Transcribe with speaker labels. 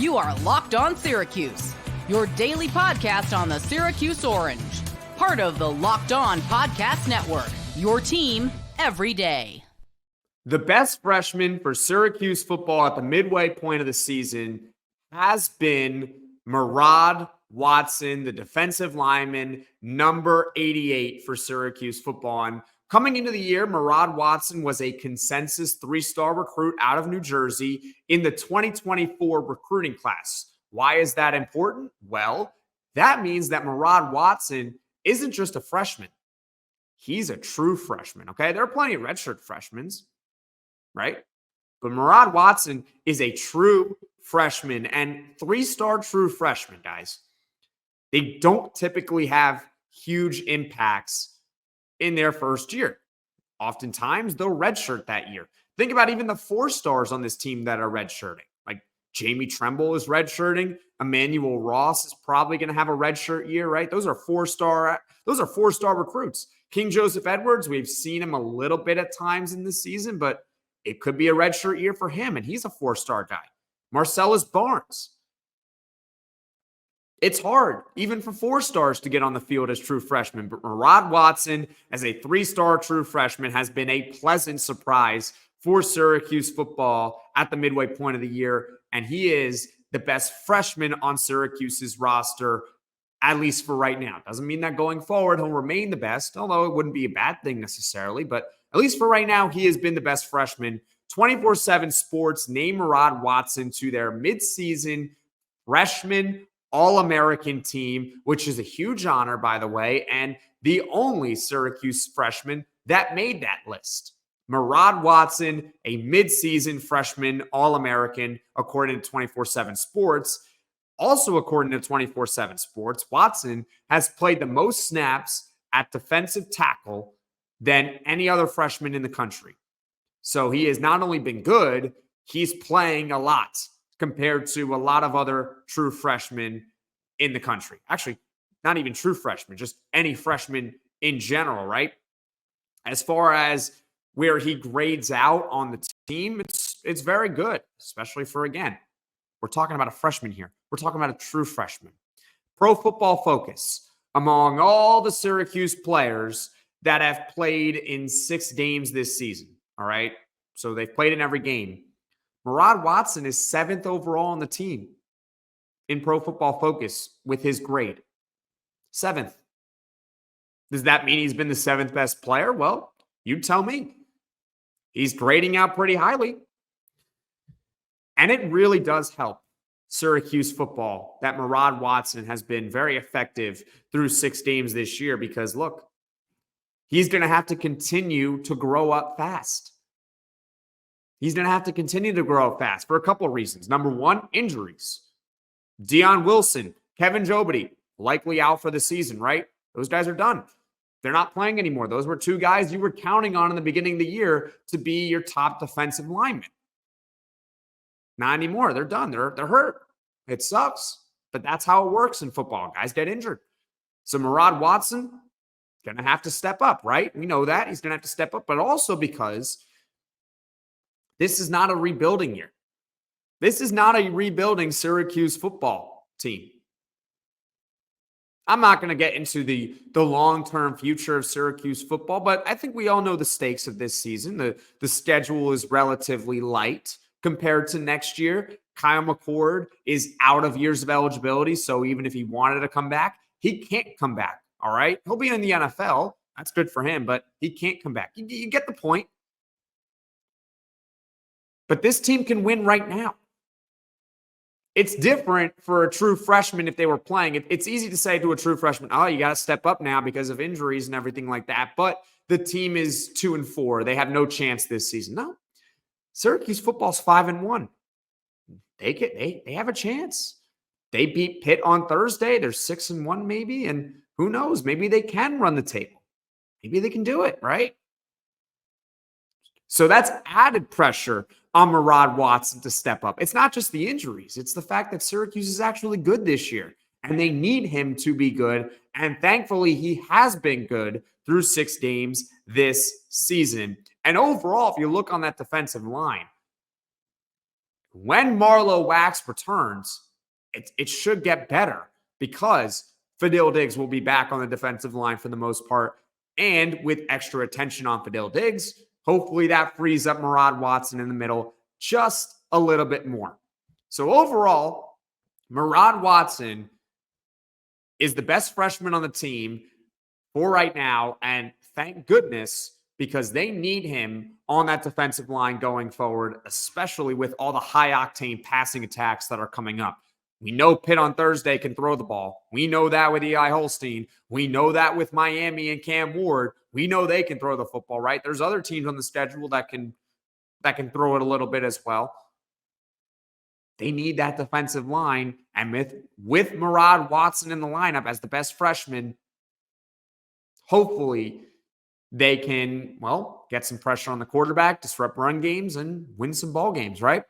Speaker 1: You are Locked On Syracuse, your daily podcast on the Syracuse Orange. Part of the Locked On Podcast Network, your team every day.
Speaker 2: The best freshman for Syracuse football at the midway point of the season has been Murad Watson, the defensive lineman, number 88 for Syracuse football. And coming into the year, Murad Watson was a consensus 3-star recruit out of New Jersey in the 2024 recruiting class. Why is that important? Well, that means that Murad Watson isn't just a freshman. He's a true freshman, okay? There are plenty of redshirt freshmen, right? But Murad Watson is a true freshman, and 3-star true freshmen, guys, they don't typically have huge impacts in their first year. Oftentimes, they'll redshirt that year. Think about even the 4-stars on this team that are redshirting. Like Jamie Tremble is redshirting. Emmanuel Ross is probably going to have a redshirt year, right? Those are 4-star recruits. King Joseph Edwards, we've seen him a little bit at times in this season, but it could be a redshirt year for him, and he's a 4-star guy. Marcellus Barnes. It's hard, even for 4-stars, to get on the field as true freshmen. But Murad Watson, as a 3-star true freshman, has been a pleasant surprise for Syracuse football at the midway point of the year. And he is the best freshman on Syracuse's roster, at least for right now. Doesn't mean that going forward he'll remain the best, although it wouldn't be a bad thing necessarily. But at least for right now, he has been the best freshman. 24/7 Sports named Murad Watson to their midseason freshman All-American team, which is a huge honor, by the way, and the only Syracuse freshman that made that list. Murad Watson, a midseason freshman All-American, according to 24/7 Sports. Also, according to 24/7 Sports, Watson has played the most snaps at defensive tackle than any other freshman in the country. So he has not only been good, he's playing a lot compared to a lot of other true freshmen in the country. Actually, not even true freshmen, just any freshman in general, right? As far as where he grades out on the team, it's very good, especially for, again, we're talking about a freshman here. We're talking about a true freshman. Pro Football Focus, among all the Syracuse players that have played in 6 games this season, all right? So they've played in every game. Murad Watson is 7th overall on the team in Pro Football Focus with his grade. 7th. Does that mean he's been the 7th best player? Well, you tell me. He's grading out pretty highly. And it really does help Syracuse football that Murad Watson has been very effective through 6 games this year because, look, he's going to have to continue to grow up fast. He's going to have to continue to grow up fast for a couple of reasons. Number one, injuries. Dion Wilson, Kevin Jobity, likely out for the season, right? Those guys are done. They're not playing anymore. Those were 2 guys you were counting on in the beginning of the year to be your top defensive linemen. Not anymore. They're done. They're hurt. It sucks, but that's how it works in football. Guys get injured. So Murad Watson, going to have to step up, right? We know that. He's going to have to step up, but also because this is not a rebuilding year. This is not a rebuilding Syracuse football team. I'm not going to get into the long-term future of Syracuse football, but I think we all know the stakes of this season. The schedule is relatively light compared to next year. Kyle McCord is out of years of eligibility, so even if he wanted to come back, he can't come back, all right? He'll be in the NFL. That's good for him, but he can't come back. You get the point. But this team can win right now. It's different for a true freshman if they were playing. It's easy to say to a true freshman, oh, you got to step up now because of injuries and everything like that. But the team is 2-4. They have no chance this season. No. Syracuse football's 5-1. They have a chance. They beat Pitt on Thursday. They're 6-1 maybe. And who knows? Maybe they can run the table. Maybe they can do it, right? So that's added pressure on Murad Watson to step up. It's not just the injuries. It's the fact that Syracuse is actually good this year, and they need him to be good. And thankfully, he has been good through 6 games this season. And overall, if you look on that defensive line, When Marlowe Wax returns, it should get better because Fadil Diggs will be back on the defensive line for the most part. And with extra attention on Fadil Diggs, hopefully that frees up Murad Watson in the middle just a little bit more. So overall, Murad Watson is the best freshman on the team for right now. And thank goodness, because they need him on that defensive line going forward, especially with all the high-octane passing attacks that are coming up. We know Pitt on Thursday can throw the ball. We know that with E.I. Holstein. We know that with Miami and Cam Ward. We know they can throw the football, right? There's other teams on the schedule that can throw it a little bit as well. They need that defensive line. And with Murad Watson in the lineup as the best freshman, hopefully they can, get some pressure on the quarterback, disrupt run games, and win some ball games, right?